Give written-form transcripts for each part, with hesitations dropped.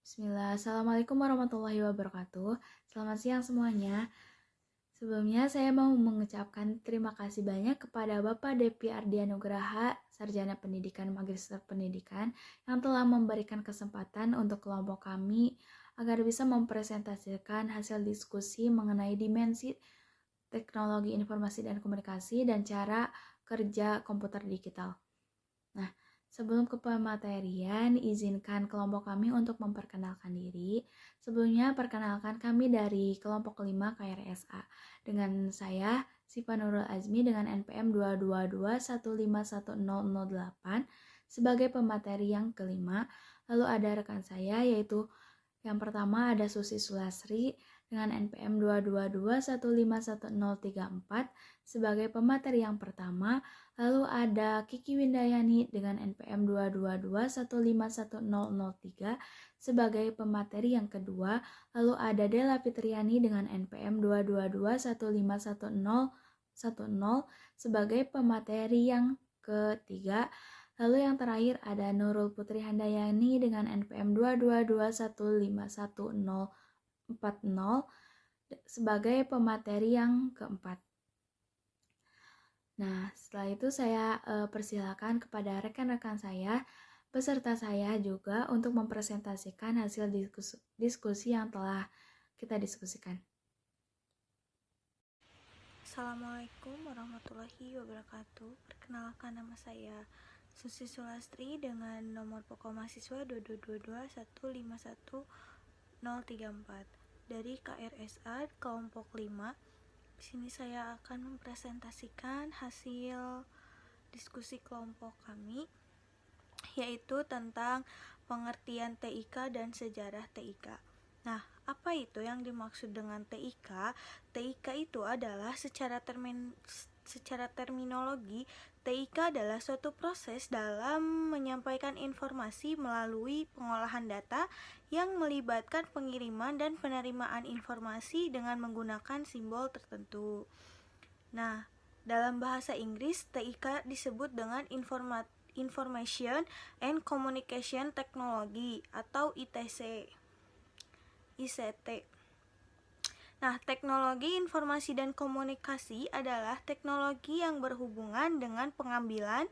Bismillah, Assalamualaikum warahmatullahi wabarakatuh. Selamat siang semuanya. Sebelumnya saya mau mengucapkan terima kasih banyak kepada Bapak Depi Ardianugraha, Sarjana Pendidikan Magister Pendidikan, yang telah memberikan kesempatan untuk kelompok kami agar bisa mempresentasikan hasil diskusi mengenai dimensi teknologi informasi dan komunikasi dan cara kerja komputer digital. Nah, sebelum ke pematerian, izinkan kelompok kami untuk memperkenalkan diri. Sebelumnya, perkenalkan kami dari kelompok 5 KRSA. Dengan saya, Siva Nurul Azmi dengan NPM 222151008 sebagai pemateri yang kelima. Lalu ada rekan saya yaitu yang pertama ada Susi Sulasri dengan NPM 222151034 sebagai pemateri yang pertama. Lalu ada Kiki Windayani dengan NPM 222151003 sebagai pemateri yang kedua. Lalu ada Della Fitriani dengan NPM 222151010 sebagai pemateri yang ketiga. Lalu yang terakhir ada Nurul Putri Handayani dengan NPM 222151040 sebagai pemateri yang keempat. Nah, setelah itu saya persilakan kepada rekan-rekan saya beserta saya juga untuk mempresentasikan hasil diskusi yang telah kita diskusikan. Assalamualaikum warahmatullahi wabarakatuh. Perkenalkan, nama saya Susi Sulastri dengan nomor pokok mahasiswa 22221511034 dari KRSA kelompok 5. Di sini saya akan mempresentasikan hasil diskusi kelompok kami, yaitu tentang pengertian TIK dan sejarah TIK. Nah, apa itu yang dimaksud dengan TIK? TIK itu adalah secara terminologi, TIK adalah suatu proses dalam menyampaikan informasi melalui pengolahan data yang melibatkan pengiriman dan penerimaan informasi dengan menggunakan simbol tertentu. Nah, dalam bahasa Inggris, TIK disebut dengan Information and Communication Technology atau ICT. Nah, teknologi informasi dan komunikasi adalah teknologi yang berhubungan dengan pengambilan,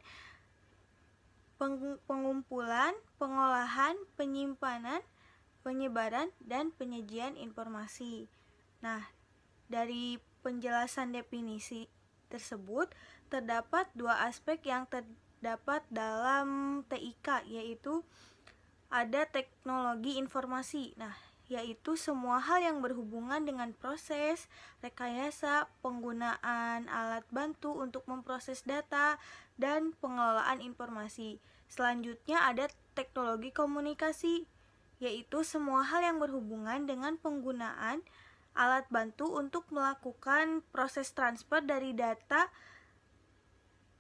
pengumpulan, pengolahan, penyimpanan, penyebaran, dan penyajian informasi. Nah, dari penjelasan definisi tersebut, terdapat dua aspek yang terdapat dalam TIK, yaitu ada teknologi informasi. Nah, yaitu semua hal yang berhubungan dengan proses, rekayasa, penggunaan alat bantu untuk memproses data, dan pengelolaan informasi. Selanjutnya ada teknologi komunikasi, yaitu semua hal yang berhubungan dengan penggunaan alat bantu untuk melakukan proses transfer data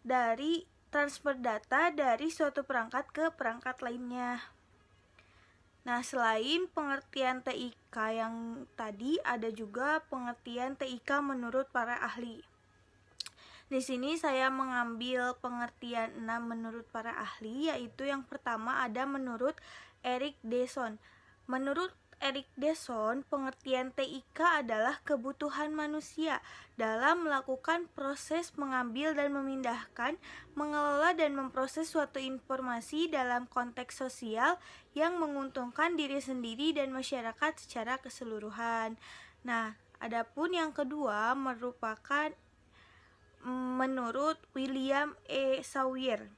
dari suatu perangkat ke perangkat lainnya. Nah, selain pengertian TIK yang tadi, ada juga pengertian TIK menurut para ahli. Di sini saya mengambil pengertian 6 menurut para ahli, yaitu yang pertama ada menurut Erik Deson. Menurut Erik Deson, pengertian TIK adalah kebutuhan manusia dalam melakukan proses mengambil dan memindahkan, mengelola dan memproses suatu informasi dalam konteks sosial yang menguntungkan diri sendiri dan masyarakat secara keseluruhan. Nah, adapun yang kedua merupakan menurut William E. Sawyer.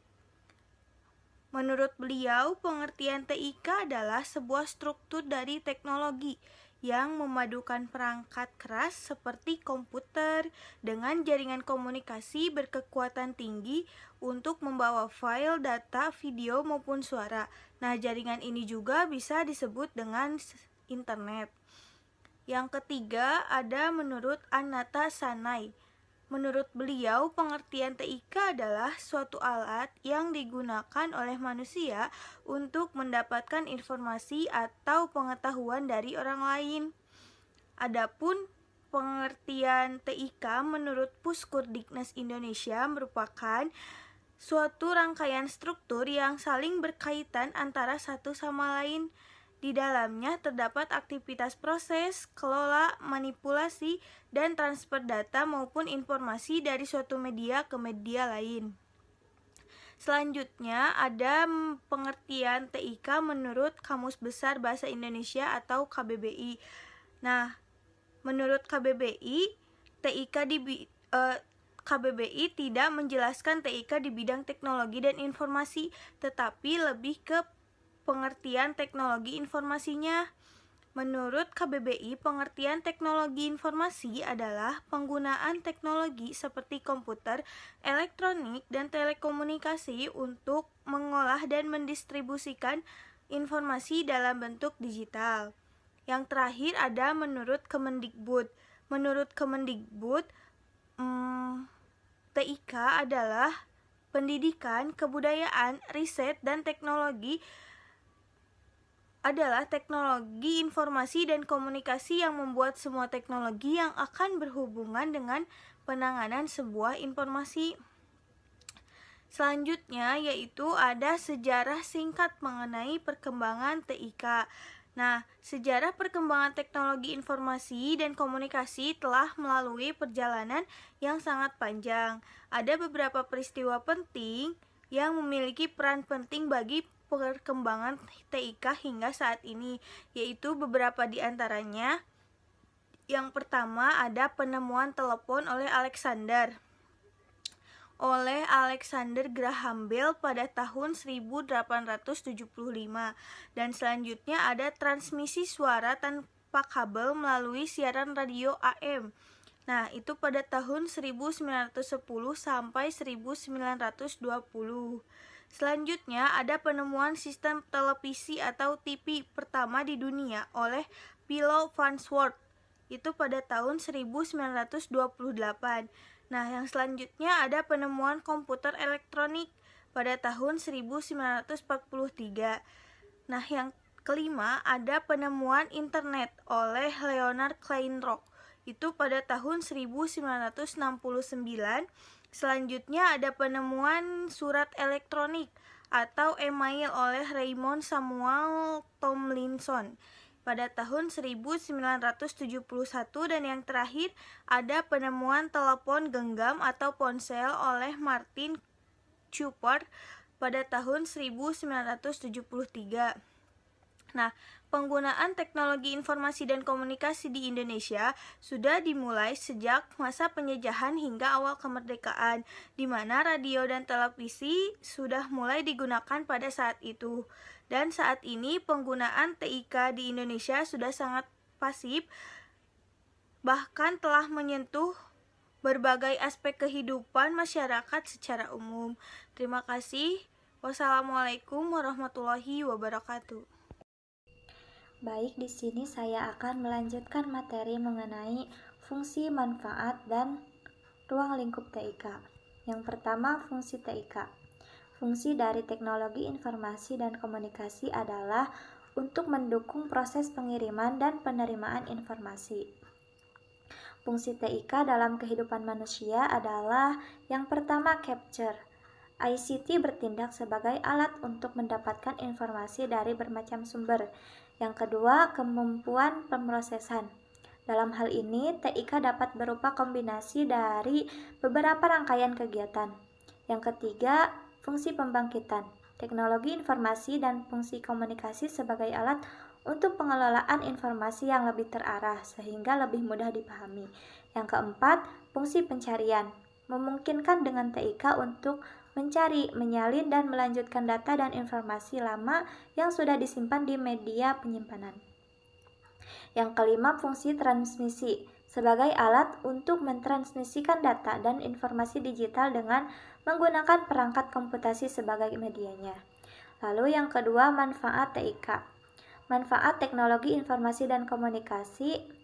Menurut beliau, pengertian TIK adalah sebuah struktur dari teknologi yang memadukan perangkat keras seperti komputer dengan jaringan komunikasi berkekuatan tinggi untuk membawa file, data, video maupun suara. Nah, jaringan ini juga bisa disebut dengan internet. Yang ketiga ada menurut Anata Sanai. Menurut beliau, pengertian TIK adalah suatu alat yang digunakan oleh manusia untuk mendapatkan informasi atau pengetahuan dari orang lain. Adapun pengertian TIK menurut Puskurdiknas Indonesia merupakan suatu rangkaian struktur yang saling berkaitan antara satu sama lain. Di dalamnya terdapat aktivitas proses, kelola, manipulasi, dan transfer data maupun informasi dari suatu media ke media lain. Selanjutnya ada pengertian TIK menurut Kamus Besar Bahasa Indonesia atau KBBI. Nah, menurut KBBI, KBBI tidak menjelaskan TIK di bidang teknologi dan informasi, tetapi lebih ke pengertian teknologi informasinya. Menurut KBBI, pengertian teknologi informasi adalah penggunaan teknologi seperti komputer, elektronik, dan telekomunikasi untuk mengolah dan mendistribusikan informasi dalam bentuk digital. Yang terakhir ada menurut Kemendikbud. Menurut Kemendikbud, TIK adalah pendidikan, kebudayaan, riset, dan teknologi adalah teknologi informasi dan komunikasi yang membuat semua teknologi yang akan berhubungan dengan penanganan sebuah informasi. Selanjutnya yaitu ada sejarah singkat mengenai perkembangan TIK. Nah, sejarah perkembangan teknologi informasi dan komunikasi telah melalui perjalanan yang sangat panjang. Ada beberapa peristiwa penting yang memiliki peran penting bagi perkembangan TIK hingga saat ini, yaitu beberapa di antaranya. Yang pertama ada penemuan telepon oleh Alexander Graham Bell pada tahun 1875, dan selanjutnya ada transmisi suara tanpa kabel melalui siaran radio AM. Nah, itu pada tahun 1910 sampai 1920. Selanjutnya ada penemuan sistem televisi atau TV pertama di dunia oleh Philo Farnsworth. Itu pada tahun 1928. Nah, yang selanjutnya ada penemuan komputer elektronik pada tahun 1943. Nah, yang kelima ada penemuan internet oleh Leonard Kleinrock. Itu pada tahun 1969. Selanjutnya ada penemuan surat elektronik atau email oleh Raymond Samuel Tomlinson pada tahun 1971, dan yang terakhir ada penemuan telepon genggam atau ponsel oleh Martin Cooper pada tahun 1973. Nah, penggunaan teknologi informasi dan komunikasi di Indonesia sudah dimulai sejak masa penjajahan hingga awal kemerdekaan, di mana radio dan televisi sudah mulai digunakan pada saat itu. Dan saat ini penggunaan TIK di Indonesia sudah sangat pasif, bahkan telah menyentuh berbagai aspek kehidupan masyarakat secara umum. Terima kasih. Wassalamualaikum warahmatullahi wabarakatuh. Baik, di sini saya akan melanjutkan materi mengenai fungsi, manfaat, dan ruang lingkup TIK. Yang pertama, fungsi TIK. Fungsi dari teknologi informasi dan komunikasi adalah untuk mendukung proses pengiriman dan penerimaan informasi. Fungsi TIK dalam kehidupan manusia adalah yang pertama, capture. ICT bertindak sebagai alat untuk mendapatkan informasi dari bermacam sumber. Yang kedua, kemampuan pemrosesan. Dalam hal ini, TIK dapat berupa kombinasi dari beberapa rangkaian kegiatan. Yang ketiga, fungsi pembangkitan. Teknologi informasi dan fungsi komunikasi sebagai alat untuk pengelolaan informasi yang lebih terarah sehingga lebih mudah dipahami. Yang keempat, fungsi pencarian. Memungkinkan dengan TIK untuk mencari, menyalin, dan melanjutkan data dan informasi lama yang sudah disimpan di media penyimpanan. Yang kelima, fungsi transmisi sebagai alat untuk mentransmisikan data dan informasi digital dengan menggunakan perangkat komputasi sebagai medianya. Lalu yang kedua, manfaat TIK. Manfaat teknologi informasi dan komunikasi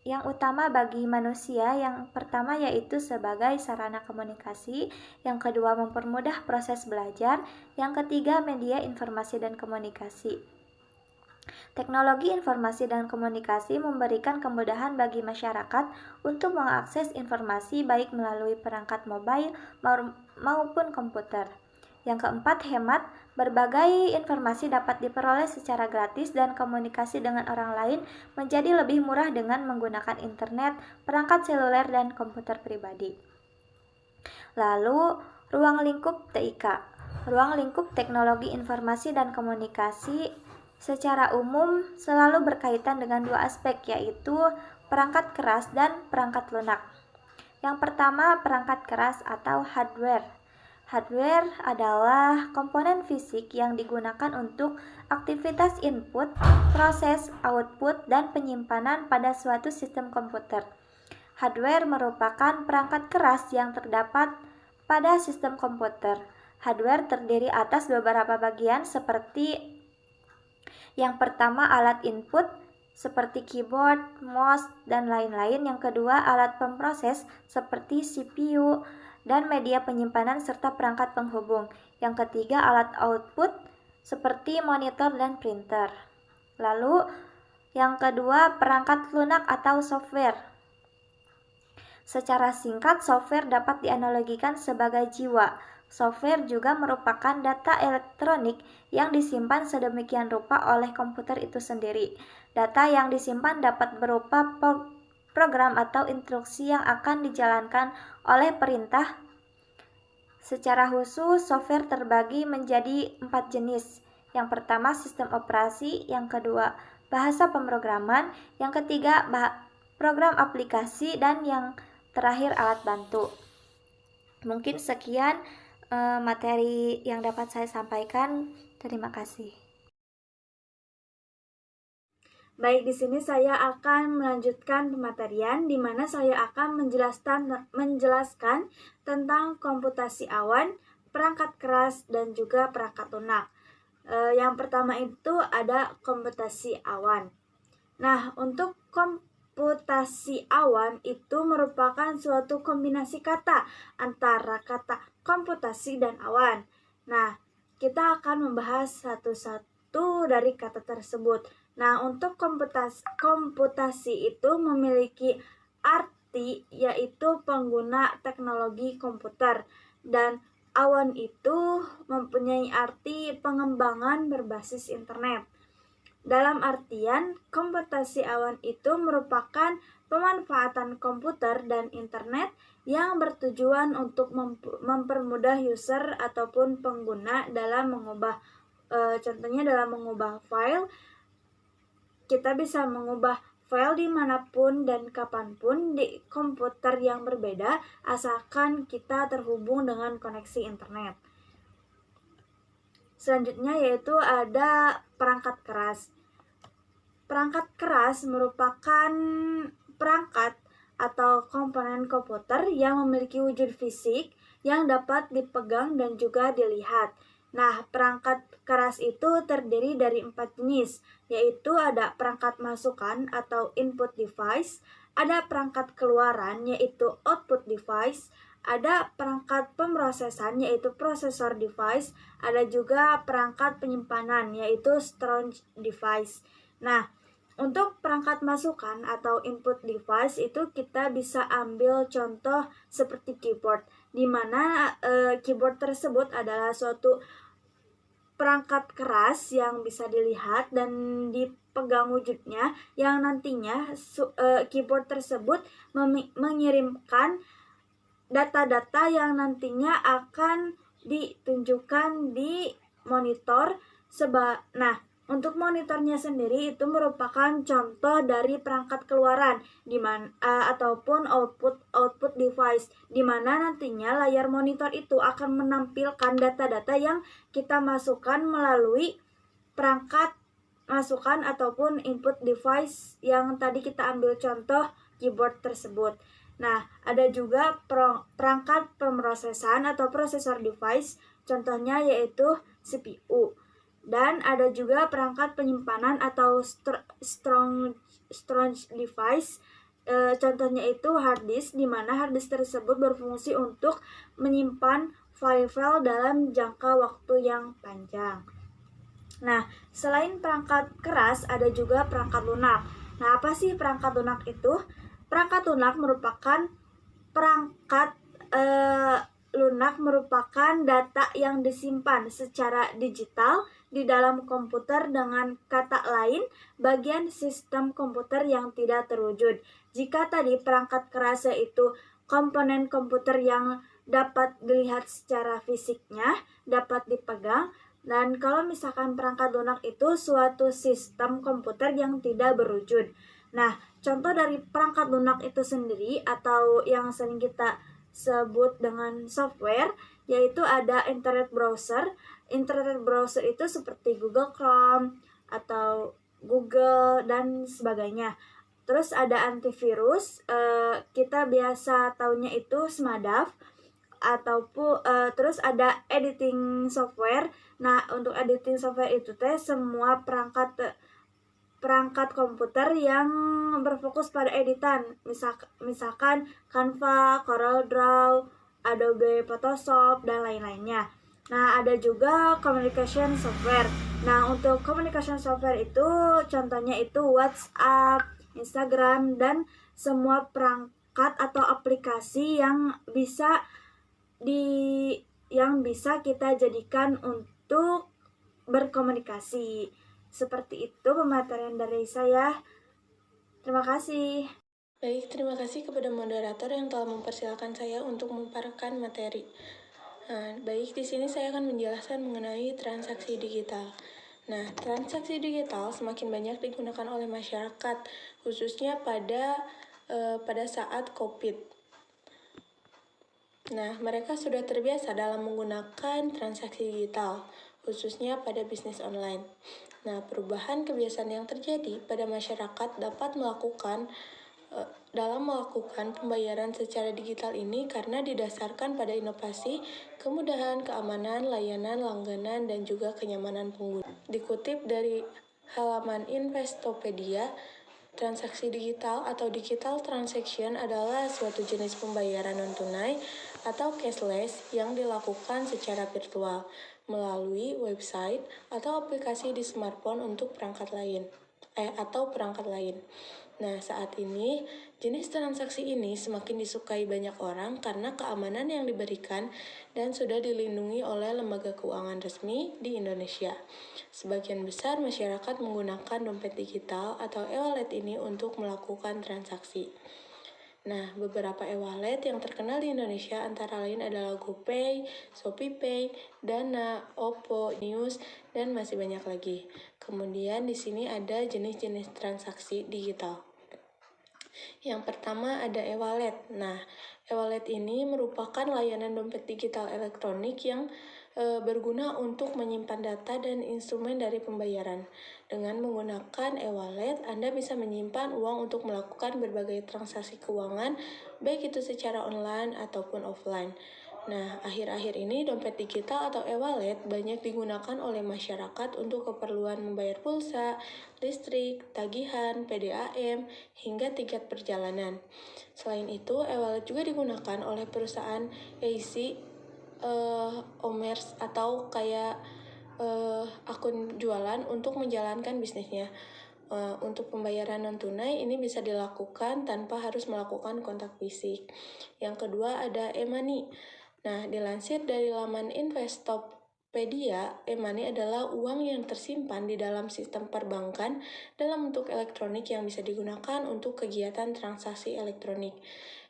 yang utama bagi manusia, yang pertama yaitu sebagai sarana komunikasi, yang kedua mempermudah proses belajar, yang ketiga media informasi dan komunikasi. Teknologi informasi dan komunikasi memberikan kemudahan bagi masyarakat untuk mengakses informasi baik melalui perangkat mobile maupun komputer. Yang keempat, hemat Berbagai informasi dapat diperoleh secara gratis dan komunikasi dengan orang lain menjadi lebih murah dengan menggunakan internet, perangkat seluler, dan komputer pribadi. Lalu, ruang lingkup TIK. Ruang lingkup teknologi informasi dan komunikasi secara umum selalu berkaitan dengan dua aspek, yaitu perangkat keras dan perangkat lunak. Yang pertama, perangkat keras atau hardware. Hardware adalah komponen fisik yang digunakan untuk aktivitas input, proses, output, dan penyimpanan pada suatu sistem komputer. Hardware merupakan perangkat keras yang terdapat pada sistem komputer. Hardware terdiri atas beberapa bagian seperti yang pertama alat input seperti keyboard, mouse, dan lain-lain. Yang kedua alat pemproses seperti CPU dan media penyimpanan serta perangkat penghubung. Yang ketiga alat output seperti monitor dan printer. Lalu yang kedua perangkat lunak atau software. Secara singkat, software dapat dianalogikan sebagai jiwa. Software juga merupakan data elektronik yang disimpan sedemikian rupa oleh komputer itu sendiri. Data yang disimpan dapat berupa program atau instruksi yang akan dijalankan oleh perintah. Secara khusus, software terbagi menjadi 4 jenis. Yang pertama, sistem operasi. Yang kedua, bahasa pemrograman. Yang ketiga, program aplikasi. Dan yang terakhir, alat bantu. Mungkin sekian materi yang dapat saya sampaikan. Terima kasih. Baik, di sini saya akan melanjutkan pematerian di mana saya akan menjelaskan tentang komputasi awan, perangkat keras, dan juga perangkat lunak. Yang pertama itu ada komputasi awan. Nah, untuk komputasi awan itu merupakan suatu kombinasi kata antara kata komputasi dan awan. Nah, kita akan membahas satu-satu dari kata tersebut. Nah, untuk komputasi itu memiliki arti yaitu pengguna teknologi komputer, dan awan itu mempunyai arti pengembangan berbasis internet. Dalam artian, komputasi awan itu merupakan pemanfaatan komputer dan internet yang bertujuan untuk mempermudah user ataupun pengguna dalam mengubah, contohnya dalam mengubah file. Kita bisa mengubah file dimanapun dan kapanpun di komputer yang berbeda, asalkan kita terhubung dengan koneksi internet. Selanjutnya yaitu ada perangkat keras. Perangkat keras merupakan perangkat atau komponen komputer yang memiliki wujud fisik yang dapat dipegang dan juga dilihat. Nah, perangkat keras itu terdiri dari 4 jenis, yaitu ada perangkat masukan atau input device, ada perangkat keluaran yaitu output device, ada perangkat pemrosesan yaitu processor device, ada juga perangkat penyimpanan yaitu storage device. Nah, untuk perangkat masukan atau input device itu kita bisa ambil contoh seperti keyboard, di mana keyboard tersebut adalah suatu perangkat keras yang bisa dilihat dan dipegang wujudnya, yang nantinya keyboard tersebut mengirimkan data-data yang nantinya akan ditunjukkan di monitor. Nah, untuk monitornya sendiri itu merupakan contoh dari perangkat keluaran ataupun output device, di mana nantinya layar monitor itu akan menampilkan data-data yang kita masukkan melalui perangkat masukan ataupun input device yang tadi kita ambil contoh keyboard tersebut. Nah, ada juga perangkat pemrosesan atau processor device, contohnya yaitu CPU. Dan ada juga perangkat penyimpanan atau storage device, contohnya itu hard disk, di mana hard disk tersebut berfungsi untuk menyimpan file-file dalam jangka waktu yang panjang. Nah, selain perangkat keras, ada juga perangkat lunak. Nah, apa sih perangkat lunak itu? Perangkat lunak merupakan perangkat lunak merupakan data yang disimpan secara digital di dalam komputer, dengan kata lain, bagian sistem komputer yang tidak terwujud. Jika tadi perangkat keras itu komponen komputer yang dapat dilihat secara fisiknya, dapat dipegang, dan kalau misalkan perangkat lunak itu suatu sistem komputer yang tidak berwujud. Nah, contoh dari perangkat lunak itu sendiri atau yang sering kita sebut dengan software, yaitu ada internet browser. Internet browser itu seperti Google Chrome atau Google dan sebagainya. Terus ada antivirus, kita biasa taunya itu Smadaf, ataupun terus ada editing software. Nah, untuk editing software itu semua perangkat komputer yang berfokus pada editan, misalkan Canva, CorelDRAW, Adobe Photoshop, dan lain-lainnya. Nah, ada juga communication software. Nah, untuk communication software itu contohnya itu WhatsApp, Instagram, dan semua perangkat atau aplikasi yang bisa kita jadikan untuk berkomunikasi. Seperti itu pematerian dari saya. Terima kasih. Baik, terima kasih kepada moderator yang telah mempersilakan saya untuk memaparkan materi. Baik, di sini saya akan menjelaskan mengenai transaksi digital. Nah, transaksi digital semakin banyak digunakan oleh masyarakat, khususnya pada saat COVID. Nah, mereka sudah terbiasa dalam menggunakan transaksi digital, khususnya pada bisnis online. Nah, perubahan kebiasaan yang terjadi pada masyarakat dalam melakukan pembayaran secara digital ini karena didasarkan pada inovasi, kemudahan, keamanan, layanan, langganan, dan juga kenyamanan pengguna. Dikutip dari halaman Investopedia, transaksi digital atau digital transaction adalah suatu jenis pembayaran non-tunai atau cashless yang dilakukan secara virtual melalui website atau aplikasi di smartphone untuk perangkat lain. Nah, saat ini jenis transaksi ini semakin disukai banyak orang karena keamanan yang diberikan dan sudah dilindungi oleh lembaga keuangan resmi di Indonesia. Sebagian besar masyarakat menggunakan dompet digital atau e-wallet ini untuk melakukan transaksi. Nah, beberapa e-wallet yang terkenal di Indonesia antara lain adalah GoPay, ShopeePay, Dana, Oppo, News, dan masih banyak lagi. Kemudian di sini ada jenis-jenis transaksi digital. Yang pertama ada e-wallet. Nah, e-wallet ini merupakan layanan dompet digital elektronik yang berguna untuk menyimpan data dan instrumen dari pembayaran. Dengan menggunakan e-wallet, Anda bisa menyimpan uang untuk melakukan berbagai transaksi keuangan, baik itu secara online ataupun offline. Nah, akhir-akhir ini dompet digital atau e-wallet banyak digunakan oleh masyarakat untuk keperluan membayar pulsa, listrik, tagihan, PDAM, hingga tiket perjalanan. Selain itu, e-wallet juga digunakan oleh perusahaan e-commerce atau kayak akun jualan untuk menjalankan bisnisnya. Untuk pembayaran non-tunai ini bisa dilakukan tanpa harus melakukan kontak fisik. Yang kedua ada e-money. Nah, dilansir dari laman Investopedia, e-money adalah uang yang tersimpan di dalam sistem perbankan dalam bentuk elektronik yang bisa digunakan untuk kegiatan transaksi elektronik.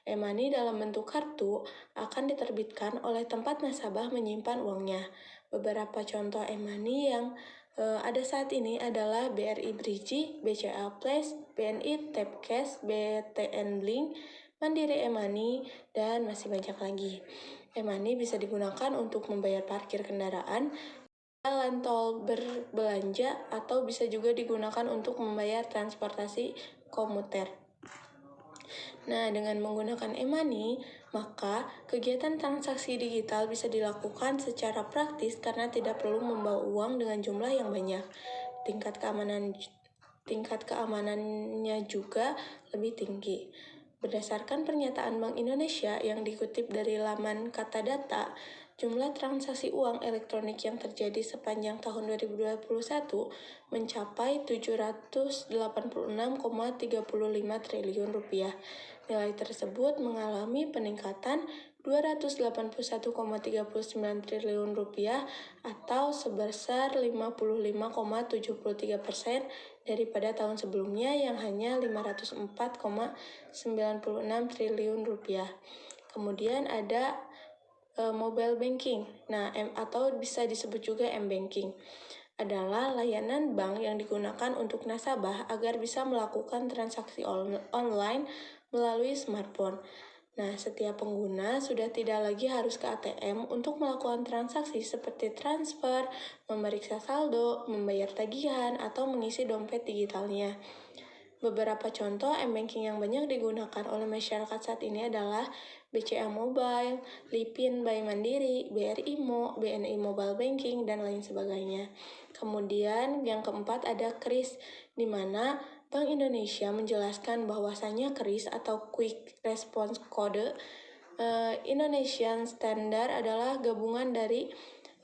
E-money dalam bentuk kartu akan diterbitkan oleh tempat nasabah menyimpan uangnya. Beberapa contoh e-money yang ada saat ini adalah BRI Briji, BCA Place, BNI Tapcash, BTN Blink, Mandiri e-money, dan masih banyak lagi. E-money bisa digunakan untuk membayar parkir kendaraan, jalan tol, berbelanja, atau bisa juga digunakan untuk membayar transportasi komuter. Nah, dengan menggunakan e-money, maka kegiatan transaksi digital bisa dilakukan secara praktis karena tidak perlu membawa uang dengan jumlah yang banyak. Tingkat keamanannya juga lebih tinggi. Berdasarkan pernyataan Bank Indonesia yang dikutip dari laman Katadata, jumlah transaksi uang elektronik yang terjadi sepanjang tahun 2021 mencapai 786,35 triliun rupiah. Nilai tersebut mengalami peningkatan Rp281,39 triliun atau sebesar 55,73% daripada tahun sebelumnya yang hanya Rp504,96 triliun. Kemudian ada mobile banking. Nah, atau bisa disebut juga m-banking adalah layanan bank yang digunakan untuk nasabah agar bisa melakukan transaksi online melalui smartphone. Nah, setiap pengguna sudah tidak lagi harus ke ATM untuk melakukan transaksi seperti transfer, memeriksa saldo, membayar tagihan, atau mengisi dompet digitalnya. Beberapa contoh m-banking yang banyak digunakan oleh masyarakat saat ini adalah BCA Mobile, Lipin by Mandiri, BRI Mo, BNI Mobile Banking, dan lain sebagainya. Kemudian yang keempat ada KRIS, di mana Bank Indonesia menjelaskan bahwasanya KRIS atau Quick Response Code Indonesian Standard adalah gabungan dari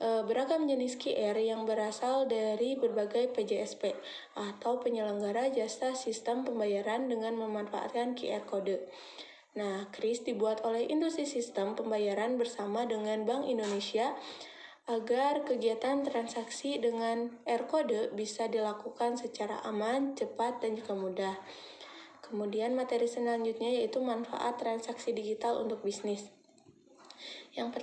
beragam jenis QR yang berasal dari berbagai PJSP atau penyelenggara jasa sistem pembayaran dengan memanfaatkan QR Code. Nah, KRIS dibuat oleh industri sistem pembayaran bersama dengan Bank Indonesia agar kegiatan transaksi dengan R-Code bisa dilakukan secara aman, cepat, dan juga mudah. Kemudian materi selanjutnya yaitu manfaat transaksi digital untuk bisnis. Yang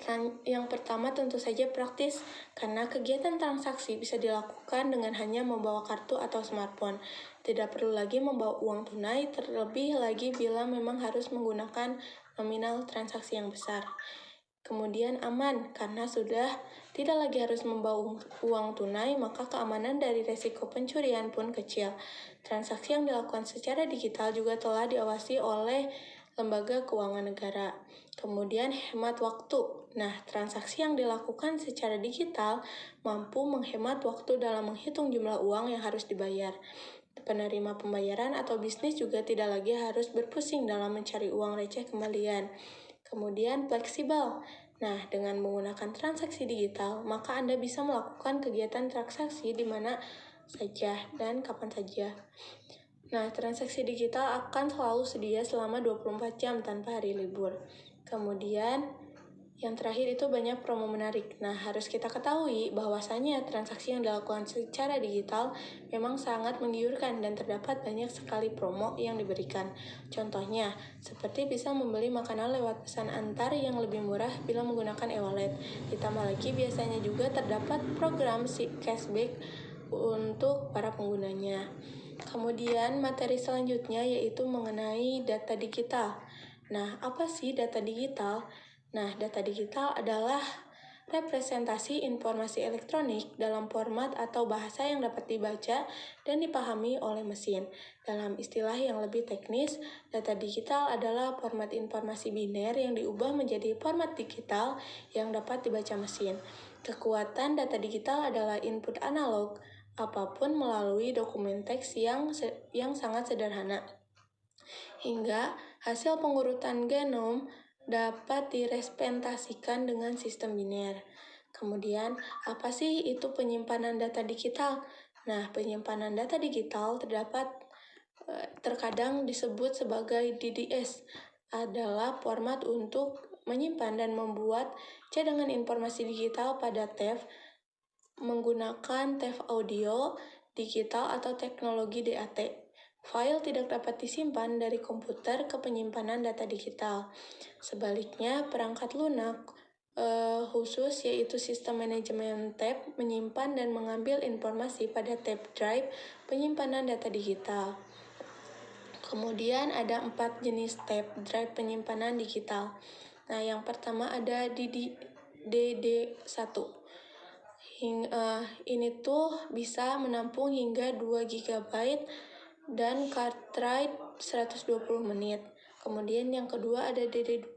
pertama tentu saja praktis, karena kegiatan transaksi bisa dilakukan dengan hanya membawa kartu atau smartphone. Tidak perlu lagi membawa uang tunai, terlebih lagi bila memang harus menggunakan nominal transaksi yang besar. Kemudian aman, karena sudah tidak lagi harus membawa uang tunai, maka keamanan dari resiko pencurian pun kecil. Transaksi yang dilakukan secara digital juga telah diawasi oleh lembaga keuangan negara. Kemudian hemat waktu. Nah, transaksi yang dilakukan secara digital mampu menghemat waktu dalam menghitung jumlah uang yang harus dibayar. Penerima pembayaran atau bisnis juga tidak lagi harus berpusing dalam mencari uang receh kembalian. Kemudian fleksibel. Nah, dengan menggunakan transaksi digital, maka Anda bisa melakukan kegiatan transaksi di mana saja dan kapan saja. Nah, transaksi digital akan selalu sedia selama 24 jam tanpa hari libur. Kemudian, yang terakhir itu banyak promo menarik. Nah, harus kita ketahui bahwasanya transaksi yang dilakukan secara digital memang sangat menggiurkan dan terdapat banyak sekali promo yang diberikan. Contohnya, seperti bisa membeli makanan lewat pesan antar yang lebih murah bila menggunakan e-wallet. Ditambah lagi biasanya juga terdapat program cashback untuk para penggunanya. Kemudian materi selanjutnya yaitu mengenai data digital. Nah, apa sih data digital? Nah, data digital adalah representasi informasi elektronik dalam format atau bahasa yang dapat dibaca dan dipahami oleh mesin. Dalam istilah yang lebih teknis, data digital adalah format informasi biner yang diubah menjadi format digital yang dapat dibaca mesin. Kekuatan data digital adalah input analog, apapun melalui dokumen teks yang sangat sederhana. Hingga hasil pengurutan genom dapat direpresentasikan dengan sistem biner. Kemudian, apa sih itu penyimpanan data digital? Nah, penyimpanan data digital terkadang disebut sebagai DDS, adalah format untuk menyimpan dan membuat cadangan informasi digital pada tape menggunakan tape audio digital atau teknologi DAT. File tidak dapat disimpan dari komputer ke penyimpanan data digital. Sebaliknya, perangkat lunak khusus yaitu sistem manajemen tape menyimpan dan mengambil informasi pada tape drive penyimpanan data digital. Kemudian ada 4 jenis tape drive penyimpanan digital. Nah, yang pertama ada DD1. Ini tuh bisa menampung hingga 2 GB dan cartridge 120 menit. Kemudian yang kedua ada DD2,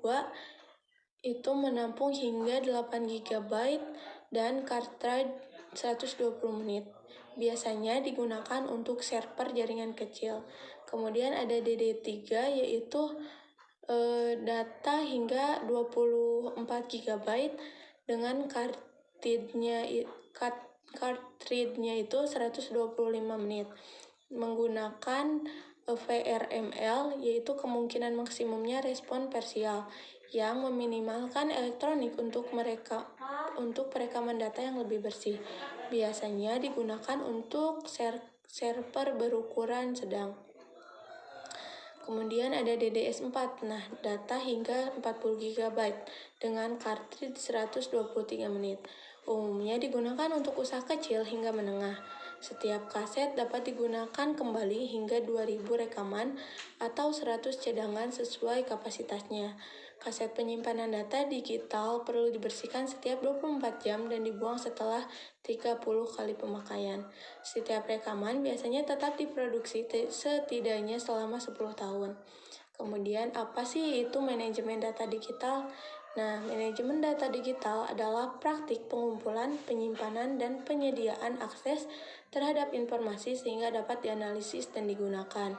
itu menampung hingga 8 GB dan cartridge 120 menit. Biasanya digunakan untuk server jaringan kecil. Kemudian ada DD3 yaitu data hingga 24 GB dengan cartridge-nya itu 125 menit. Menggunakan VRML yaitu kemungkinan maksimumnya respon parsial yang meminimalkan elektronik untuk perekaman data yang lebih bersih. Biasanya digunakan untuk server berukuran sedang. Kemudian ada DDS4, nah data hingga 40 GB dengan cartridge 123 menit. Umumnya digunakan untuk usaha kecil hingga menengah. Setiap kaset dapat digunakan kembali hingga 2000 rekaman atau 100 cadangan sesuai kapasitasnya. Kaset penyimpanan data digital perlu dibersihkan setiap 24 jam dan dibuang setelah 30 kali pemakaian. Setiap rekaman biasanya tetap diproduksi setidaknya selama 10 tahun. Kemudian apa sih itu manajemen data digital? Nah, manajemen data digital adalah praktik pengumpulan, penyimpanan, dan penyediaan akses terhadap informasi sehingga dapat dianalisis dan digunakan.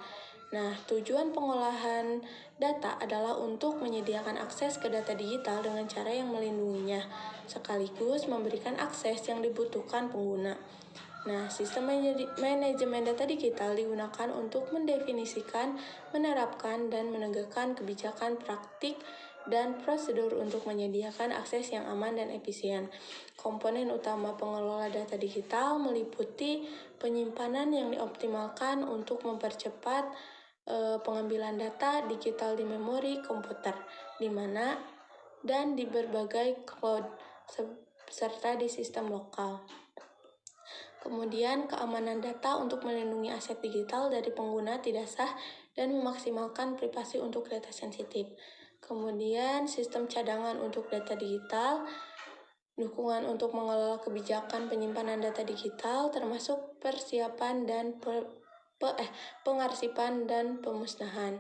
Nah, tujuan pengolahan data adalah untuk menyediakan akses ke data digital dengan cara yang melindunginya, sekaligus memberikan akses yang dibutuhkan pengguna. Nah, sistem manajemen data digital digunakan untuk mendefinisikan, menerapkan, dan menegakkan kebijakan praktik dan prosedur untuk menyediakan akses yang aman dan efisien. Komponen utama pengelola data digital meliputi penyimpanan yang dioptimalkan untuk mempercepat pengambilan data digital di memori komputer, di mana dan di berbagai cloud, serta di sistem lokal. Kemudian, keamanan data untuk melindungi aset digital dari pengguna tidak sah dan memaksimalkan privasi untuk data sensitif. Kemudian, sistem cadangan untuk data digital, dukungan untuk mengelola kebijakan penyimpanan data digital, termasuk persiapan dan pengarsipan dan pemusnahan.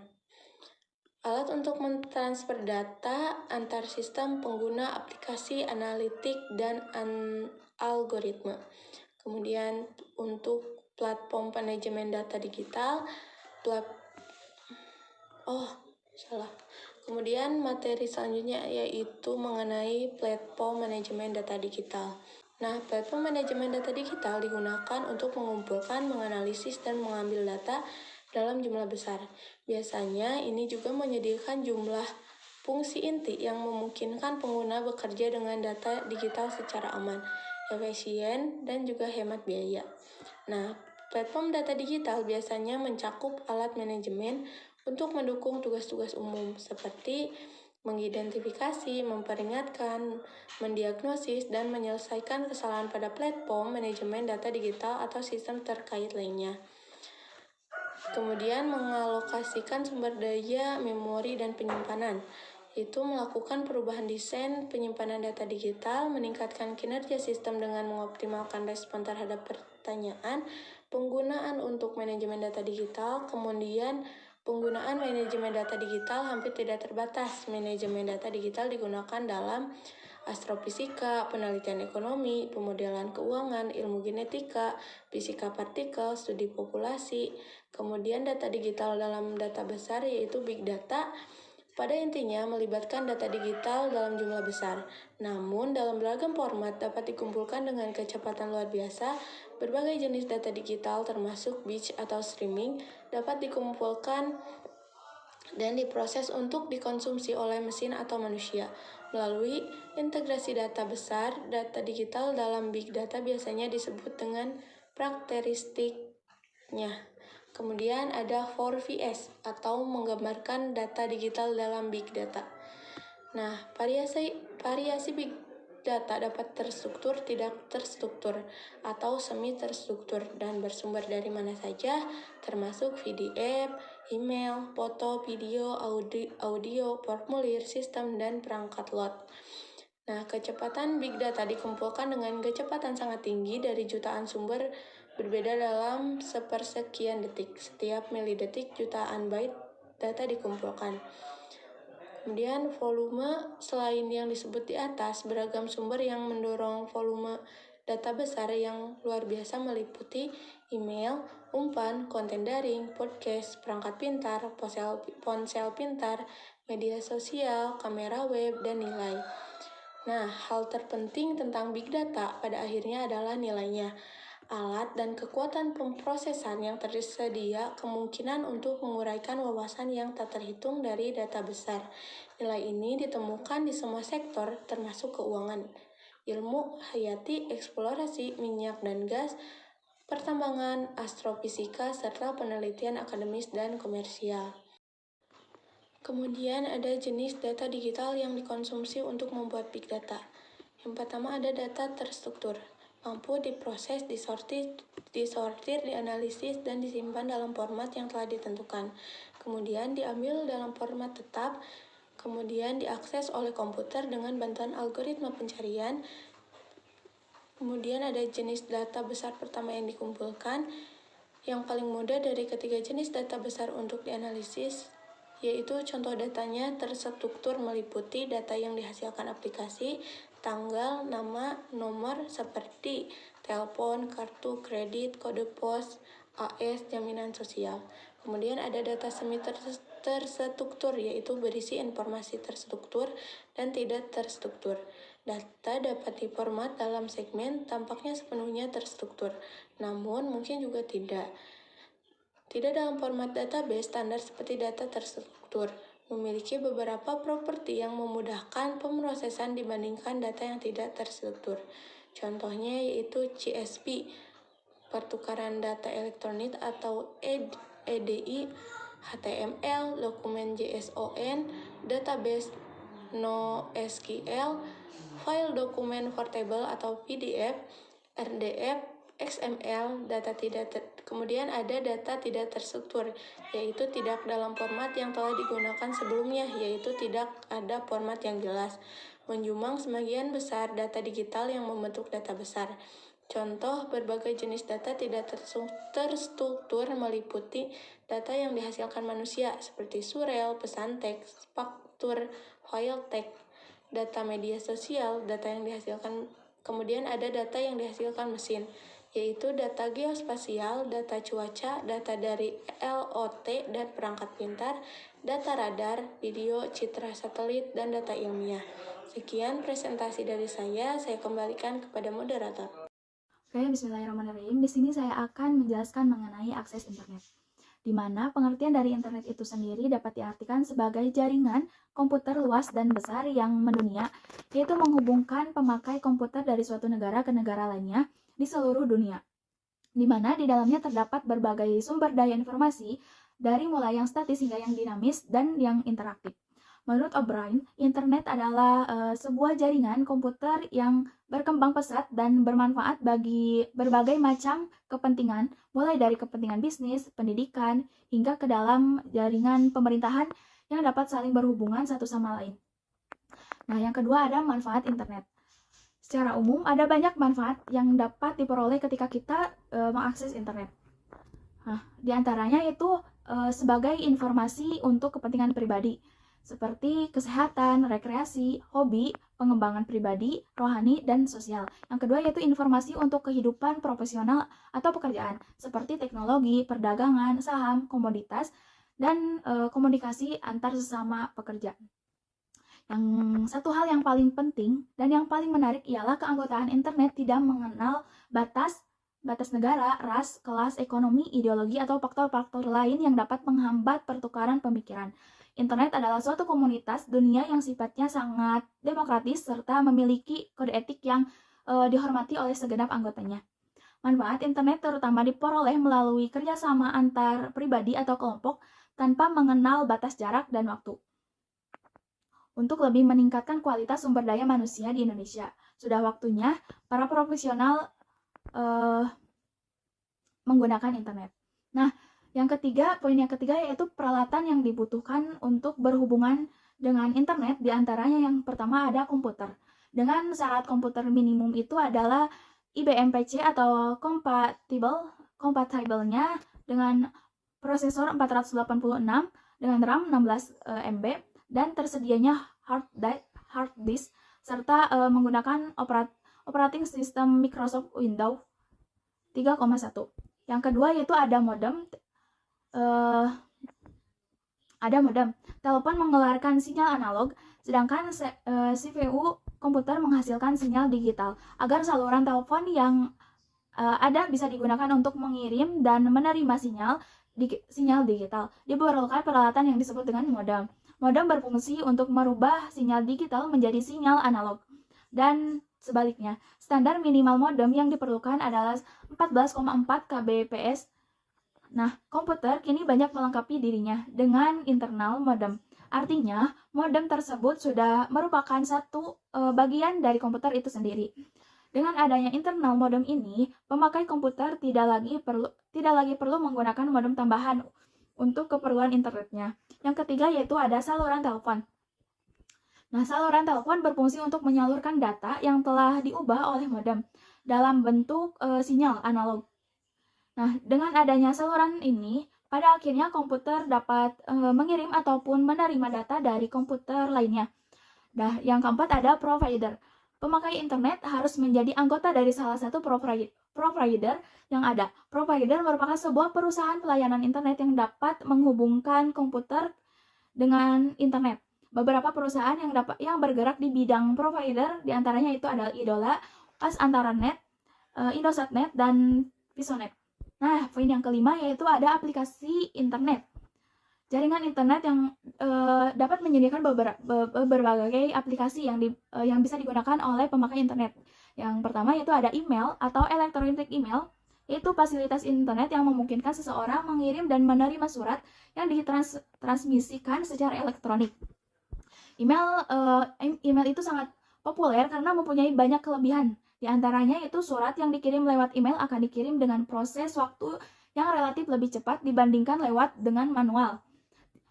Alat untuk mentransfer data antar sistem pengguna, aplikasi, analitik, dan algoritma. Kemudian untuk platform manajemen data digital, Kemudian materi selanjutnya yaitu mengenai platform manajemen data digital. Nah, platform manajemen data digital digunakan untuk mengumpulkan, menganalisis, dan mengambil data dalam jumlah besar. Biasanya ini juga menyediakan jumlah fungsi inti yang memungkinkan pengguna bekerja dengan data digital secara aman, efisien, dan juga hemat biaya. Nah, platform data digital biasanya mencakup alat manajemen untuk mendukung tugas-tugas umum seperti mengidentifikasi, memperingatkan, mendiagnosis, dan menyelesaikan kesalahan pada platform manajemen data digital atau sistem terkait lainnya. Kemudian mengalokasikan sumber daya, memori, dan penyimpanan. Itu melakukan perubahan desain penyimpanan data digital, meningkatkan kinerja sistem dengan mengoptimalkan respon terhadap pertanyaan, penggunaan untuk manajemen data digital, kemudian penggunaan manajemen data digital hampir tidak terbatas. Manajemen data digital digunakan dalam astrofisika, penelitian ekonomi, pemodelan keuangan, ilmu genetika, fisika partikel, studi populasi. Kemudian data digital dalam data besar yaitu big data. Pada intinya melibatkan data digital dalam jumlah besar, namun dalam beragam format dapat dikumpulkan dengan kecepatan luar biasa. Berbagai jenis data digital termasuk batch atau streaming dapat dikumpulkan dan diproses untuk dikonsumsi oleh mesin atau manusia. Melalui integrasi data besar, data digital dalam big data biasanya disebut dengan karakteristiknya. Kemudian ada 4VS atau menggambarkan data digital dalam big data. Nah, variasi big data dapat terstruktur, tidak terstruktur, atau semi terstruktur dan bersumber dari mana saja, termasuk PDF, email, foto, video, audio, formulir, sistem, dan perangkat lot. Nah, kecepatan big data dikumpulkan dengan kecepatan sangat tinggi dari jutaan sumber berbeda dalam sepersekian detik. Setiap milidetik jutaan byte data dikumpulkan. Kemudian volume, selain yang disebut di atas, beragam sumber yang mendorong volume data besar yang luar biasa meliputi email, umpan, konten daring, podcast, perangkat pintar, ponsel pintar, media sosial, kamera web, dan nilai. Nah, hal terpenting tentang big data pada akhirnya adalah nilainya. alat, dan kekuatan pemrosesan yang tersedia kemungkinan untuk menguraikan wawasan yang tak terhitung dari data besar. Nilai ini ditemukan di semua sektor, termasuk keuangan, ilmu hayati, eksplorasi minyak dan gas, pertambangan, astrofisika, serta penelitian akademis dan komersial. Kemudian ada jenis data digital yang dikonsumsi untuk membuat big data. Yang pertama ada data terstruktur, mampu diproses, disortir, dianalisis, dan disimpan dalam format yang telah ditentukan. Kemudian diambil dalam format tetap, kemudian diakses oleh komputer dengan bantuan algoritma pencarian. Kemudian ada jenis data besar pertama yang dikumpulkan, yang paling mudah dari ketiga jenis data besar untuk dianalisis, yaitu contoh datanya terstruktur meliputi data yang dihasilkan aplikasi, tanggal, nama, nomor seperti telepon, kartu kredit, kode pos, AS, jaminan sosial. Kemudian ada data semi terstruktur, yaitu berisi informasi terstruktur dan tidak terstruktur. Data dapat diformat dalam segmen, tampaknya sepenuhnya terstruktur, namun mungkin juga tidak. Tidak dalam format database standar seperti data terstruktur, memiliki beberapa properti yang memudahkan pemrosesan dibandingkan data yang tidak terstruktur. Contohnya yaitu CSV, pertukaran data elektronik atau EDI, HTML, dokumen JSON, database NoSQL, file dokumen portable atau PDF, RDF, XML, kemudian ada data tidak terstruktur, yaitu tidak dalam format yang telah digunakan sebelumnya, yaitu tidak ada format yang jelas. Menjumbang sebagian besar data digital yang membentuk data besar. Contoh berbagai jenis data tidak terstruktur meliputi data yang dihasilkan manusia, seperti surel, pesan teks, faktur, file teks, data media sosial, data yang dihasilkan. Kemudian ada data yang dihasilkan mesin, yaitu data geospasial, data cuaca, data dari LOT dan perangkat pintar, data radar, video, citra satelit, dan data ilmiah. Sekian presentasi dari saya kembalikan kepada moderator. Oke, bismillahirrahmanirrahim. Di sini saya akan menjelaskan mengenai akses internet, di mana pengertian dari internet itu sendiri dapat diartikan sebagai jaringan komputer luas dan besar yang mendunia, yaitu menghubungkan pemakai komputer dari suatu negara ke negara lainnya di seluruh dunia, di mana di dalamnya terdapat berbagai sumber daya informasi dari mulai yang statis hingga yang dinamis dan yang interaktif. Menurut O'Brien, internet adalah sebuah jaringan komputer yang berkembang pesat dan bermanfaat bagi berbagai macam kepentingan, mulai dari kepentingan bisnis, pendidikan, hingga ke dalam jaringan pemerintahan yang dapat saling berhubungan satu sama lain. Nah, yang kedua ada manfaat internet. Secara umum, ada banyak manfaat yang dapat diperoleh ketika kita mengakses internet. Nah, di antaranya itu sebagai informasi untuk kepentingan pribadi, seperti kesehatan, rekreasi, hobi, pengembangan pribadi, rohani, dan sosial. Yang kedua yaitu informasi untuk kehidupan profesional atau pekerjaan, seperti teknologi, perdagangan, saham, komoditas, dan komunikasi antar sesama pekerja. Yang satu hal yang paling penting dan yang paling menarik ialah keanggotaan internet tidak mengenal batas negara, ras, kelas, ekonomi, ideologi, atau faktor-faktor lain yang dapat menghambat pertukaran pemikiran. Internet adalah suatu komunitas dunia yang sifatnya sangat demokratis serta memiliki kode etik yang dihormati oleh segenap anggotanya. Manfaat internet terutama diperoleh melalui kerjasama antar pribadi atau kelompok tanpa mengenal batas jarak dan waktu. Untuk lebih meningkatkan kualitas sumber daya manusia di Indonesia, sudah waktunya para profesional menggunakan internet. Nah, poin yang ketiga yaitu peralatan yang dibutuhkan untuk berhubungan dengan internet, diantaranya yang pertama ada komputer. Dengan syarat komputer minimum itu adalah IBM PC atau kompatibelnya dengan prosesor 486 dengan RAM 16 MB dan tersedianya hard disk serta menggunakan operating system Microsoft Windows 3.1. Yang kedua yaitu ada modem. Telepon mengeluarkan sinyal analog, sedangkan CPU komputer menghasilkan sinyal digital. Agar saluran telepon yang bisa digunakan untuk mengirim dan menerima sinyal digital. Diperlukan peralatan yang disebut dengan modem. Modem berfungsi untuk merubah sinyal digital menjadi sinyal analog. Dan sebaliknya, standar minimal modem yang diperlukan adalah 14,4 kbps. Nah, komputer kini banyak melengkapi dirinya dengan internal modem. Artinya, modem tersebut sudah merupakan satu bagian dari komputer itu sendiri. Dengan adanya internal modem ini, pemakai komputer tidak lagi perlu menggunakan modem tambahan untuk keperluan internetnya. Yang ketiga yaitu ada saluran telepon. Nah, saluran telepon berfungsi untuk menyalurkan data yang telah diubah oleh modem dalam bentuk sinyal analog. Nah, dengan adanya saluran ini, pada akhirnya komputer dapat mengirim ataupun menerima data dari komputer lainnya. Nah, yang keempat ada provider. Pemakai internet harus menjadi anggota dari salah satu provider yang ada. Provider merupakan sebuah perusahaan pelayanan internet yang dapat menghubungkan komputer dengan internet. Beberapa perusahaan yang bergerak di bidang provider, diantaranya itu adalah Idola, Antaranet, Indosatnet, dan Pisonet. Nah, poin yang kelima yaitu ada aplikasi internet. Jaringan internet yang dapat menyediakan berbagai aplikasi yang bisa digunakan oleh pemakai internet. Yang pertama yaitu ada email atau electronic email, yaitu fasilitas internet yang memungkinkan seseorang mengirim dan menerima surat yang ditransmisikan secara elektronik. Email itu sangat populer karena mempunyai banyak kelebihan. Di antaranya itu surat yang dikirim lewat email akan dikirim dengan proses waktu yang relatif lebih cepat dibandingkan lewat dengan manual.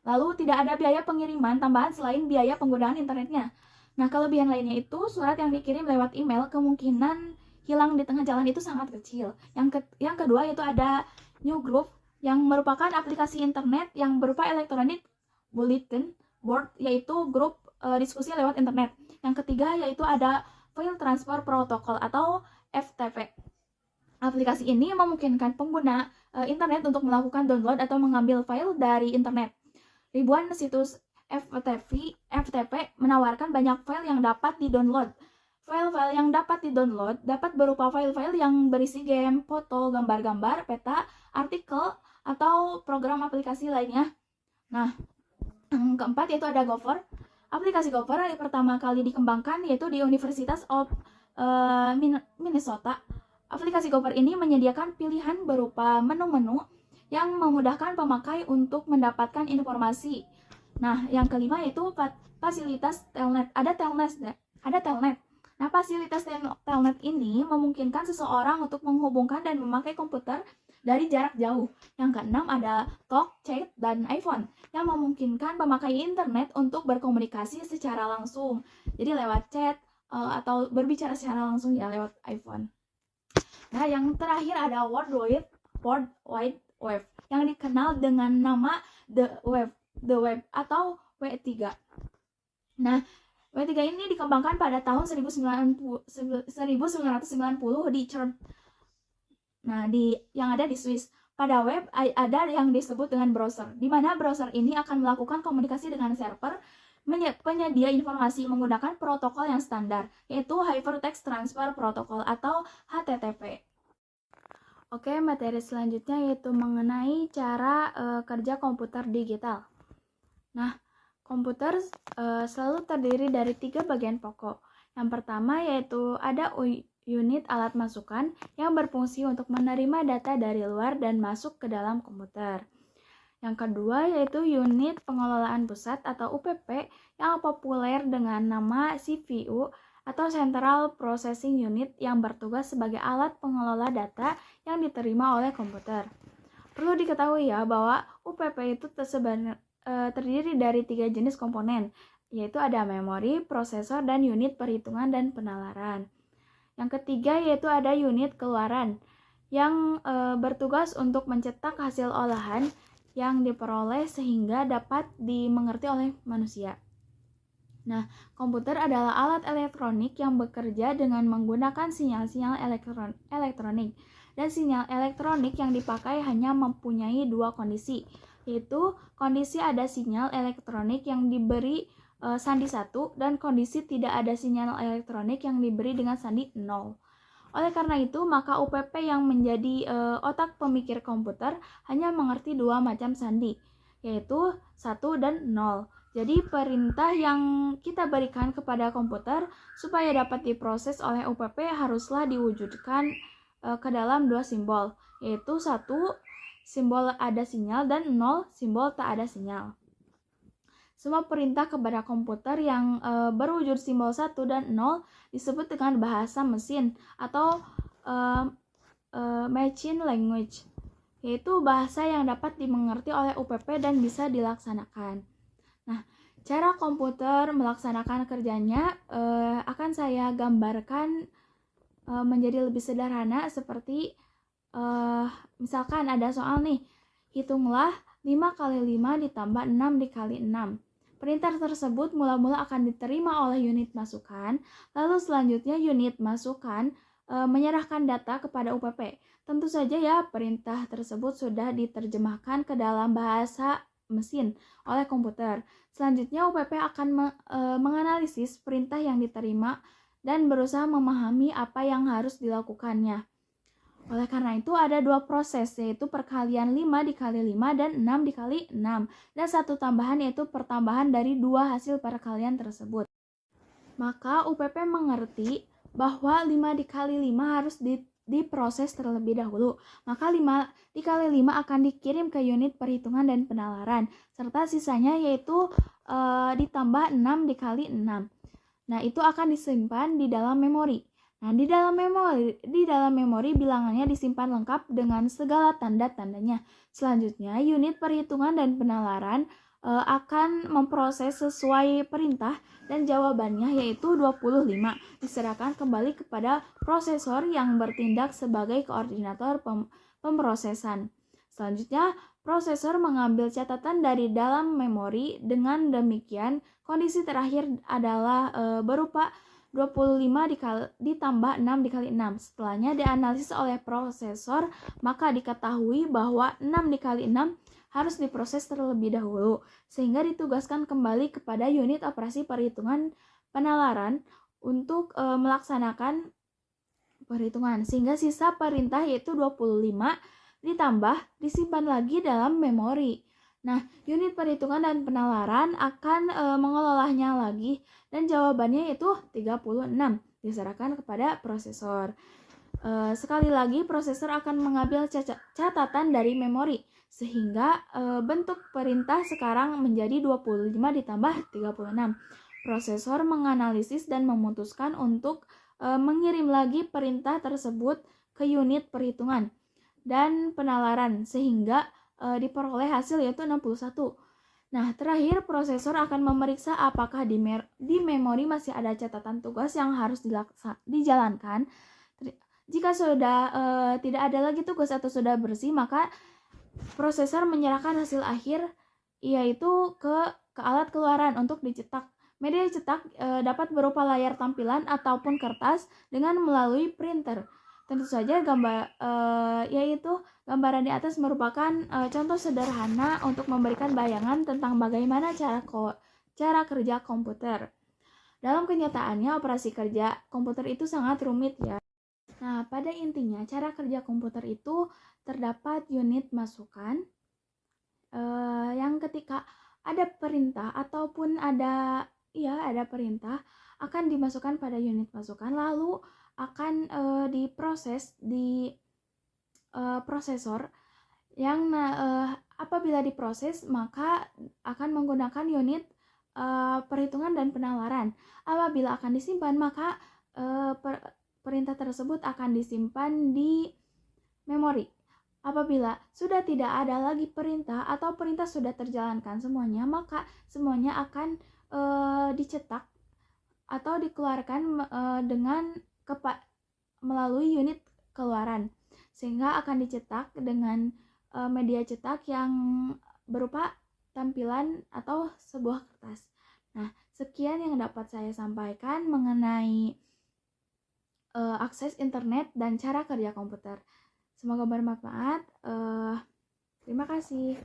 Lalu tidak ada biaya pengiriman tambahan selain biaya penggunaan internetnya. Nah, kelebihan lainnya itu surat yang dikirim lewat email kemungkinan hilang di tengah jalan itu sangat kecil. Yang kedua yaitu ada Newsgroup yang merupakan aplikasi internet yang berupa elektronik bulletin board, yaitu grup diskusi lewat internet. Yang ketiga yaitu ada File Transfer Protocol atau FTP. Aplikasi ini memungkinkan pengguna internet untuk melakukan download atau mengambil file dari internet. Ribuan situs FTP menawarkan banyak file yang dapat di-download. File-file yang dapat di-download dapat berupa file-file yang berisi game, foto, gambar-gambar, peta, artikel, atau program aplikasi lainnya. Nah, yang keempat yaitu ada Gopher. Aplikasi Gopher yang pertama kali dikembangkan yaitu di Universitas of Minnesota. Aplikasi Gopher ini menyediakan pilihan berupa menu-menu yang memudahkan pemakai untuk mendapatkan informasi. Nah, yang kelima yaitu fasilitas telnet. Ada telnet. Nah, fasilitas telnet ini memungkinkan seseorang untuk menghubungkan dan memakai komputer dari jarak jauh. Yang keenam ada Talk, Chat, dan iPhone yang memungkinkan pemakai internet untuk berkomunikasi secara langsung. Jadi lewat chat atau berbicara secara langsung ya lewat iPhone. Nah, yang terakhir ada World Wide Web yang dikenal dengan nama The Web atau W3. Nah, W3 ini dikembangkan pada tahun 1990 di CERN. Nah, yang ada di Swiss. Pada web ada yang disebut dengan browser, di mana browser ini akan melakukan komunikasi dengan server penyedia informasi menggunakan protokol yang standar, yaitu Hypertext Transfer Protocol atau HTTP. Oke, materi selanjutnya yaitu mengenai cara kerja komputer digital. Nah, komputer selalu terdiri dari 3 bagian pokok. Yang pertama yaitu ada unit alat masukan yang berfungsi untuk menerima data dari luar dan masuk ke dalam komputer. Yang kedua yaitu unit pengelolaan pusat atau UPP yang populer dengan nama CPU atau Central Processing Unit yang bertugas sebagai alat pengelola data yang diterima oleh komputer. Perlu diketahui ya bahwa UPP itu terdiri dari 3 jenis komponen, yaitu ada memori, prosesor, dan unit perhitungan dan penalaran. Yang ketiga yaitu ada unit keluaran yang bertugas untuk mencetak hasil olahan yang diperoleh sehingga dapat dimengerti oleh manusia. Nah, komputer adalah alat elektronik yang bekerja dengan menggunakan sinyal-sinyal elektronik. Dan sinyal elektronik yang dipakai hanya mempunyai 2 kondisi, yaitu kondisi ada sinyal elektronik yang diberi sandi 1 dan kondisi tidak ada sinyal elektronik yang diberi dengan sandi 0. Oleh karena itu, maka UPP yang menjadi otak pemikir komputer hanya mengerti dua macam sandi, yaitu 1 dan 0. Jadi perintah yang kita berikan kepada komputer supaya dapat diproses oleh UPP haruslah diwujudkan ke dalam dua simbol, yaitu 1 simbol ada sinyal dan 0 simbol tak ada sinyal. Semua perintah kepada komputer yang berwujud simbol 1 dan 0 disebut dengan bahasa mesin atau machine language, yaitu bahasa yang dapat dimengerti oleh UPP dan bisa dilaksanakan. Nah, cara komputer melaksanakan kerjanya akan saya gambarkan menjadi lebih sederhana seperti misalkan ada soal nih, hitunglah 5 kali 5 ditambah 6 dikali 6. Perintah tersebut mula-mula akan diterima oleh unit masukan, lalu selanjutnya unit masukan menyerahkan data kepada UPP. Tentu saja ya, perintah tersebut sudah diterjemahkan ke dalam bahasa mesin oleh komputer. Selanjutnya UPP akan menganalisis perintah yang diterima dan berusaha memahami apa yang harus dilakukannya. Oleh karena itu ada dua proses, yaitu perkalian 5 dikali 5 dan 6 dikali 6. Dan satu tambahan yaitu pertambahan dari dua hasil perkalian tersebut. Maka UPP mengerti bahwa 5 dikali 5 harus diproses terlebih dahulu. Maka 5 dikali 5 akan dikirim ke unit perhitungan dan penalaran. Serta sisanya yaitu ditambah 6 dikali 6. Nah, itu akan disimpan di dalam memori. Nah, di dalam memori bilangannya disimpan lengkap dengan segala tanda-tandanya. Selanjutnya, unit perhitungan dan penalaran akan memproses sesuai perintah dan jawabannya yaitu 25 diserahkan kembali kepada prosesor yang bertindak sebagai koordinator pemrosesan. Selanjutnya, prosesor mengambil catatan dari dalam memori. Dengan demikian, kondisi terakhir adalah berupa 25 ditambah 6 dikali 6. Setelahnya dianalisis oleh prosesor, maka diketahui bahwa 6 dikali 6 harus diproses terlebih dahulu, sehingga ditugaskan kembali kepada unit operasi perhitungan penalaran untuk melaksanakan perhitungan, sehingga sisa perintah yaitu 25 ditambah disimpan lagi dalam memori. Nah, unit perhitungan dan penalaran akan mengelolanya lagi dan jawabannya itu 36 diserahkan kepada prosesor. Sekali lagi prosesor akan mengambil catatan dari memori sehingga bentuk perintah sekarang menjadi 25 ditambah 36. Prosesor menganalisis dan memutuskan untuk mengirim lagi perintah tersebut ke unit perhitungan dan penalaran sehingga diperoleh hasil yaitu 61. Nah, terakhir prosesor akan memeriksa apakah di memori masih ada catatan tugas yang harus dijalankan. Jika sudah tidak ada lagi tugas atau sudah bersih, maka prosesor menyerahkan hasil akhir yaitu ke alat keluaran untuk dicetak. Media cetak dapat berupa layar tampilan ataupun kertas dengan melalui printer. Tentu saja yaitu gambaran di atas merupakan contoh sederhana untuk memberikan bayangan tentang bagaimana cara kerja komputer. Dalam kenyataannya operasi kerja komputer itu sangat rumit ya. Nah, pada intinya cara kerja komputer itu terdapat unit masukan yang ketika ada perintah ataupun ada perintah akan dimasukkan pada unit masukan lalu akan diproses di prosesor yang apabila diproses maka akan menggunakan unit perhitungan dan penalaran. Apabila akan disimpan maka perintah tersebut akan disimpan di memori. Apabila sudah tidak ada lagi perintah atau perintah sudah terjalankan semuanya, maka semuanya akan dicetak atau dikeluarkan dengan melalui unit keluaran, sehingga akan dicetak dengan media cetak yang berupa tampilan atau sebuah kertas. Nah, sekian yang dapat saya sampaikan mengenai akses internet dan cara kerja komputer. Semoga bermanfaat. Terima kasih.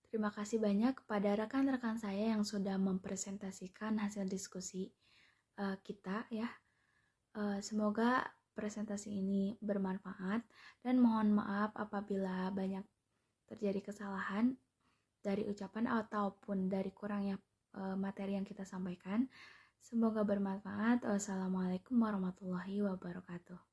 Terima kasih banyak kepada rekan-rekan saya yang sudah mempresentasikan hasil diskusi kita ya. Semoga presentasi ini bermanfaat dan mohon maaf apabila banyak terjadi kesalahan dari ucapan ataupun dari kurangnya materi yang kita sampaikan. Semoga bermanfaat. Wassalamualaikum warahmatullahi wabarakatuh.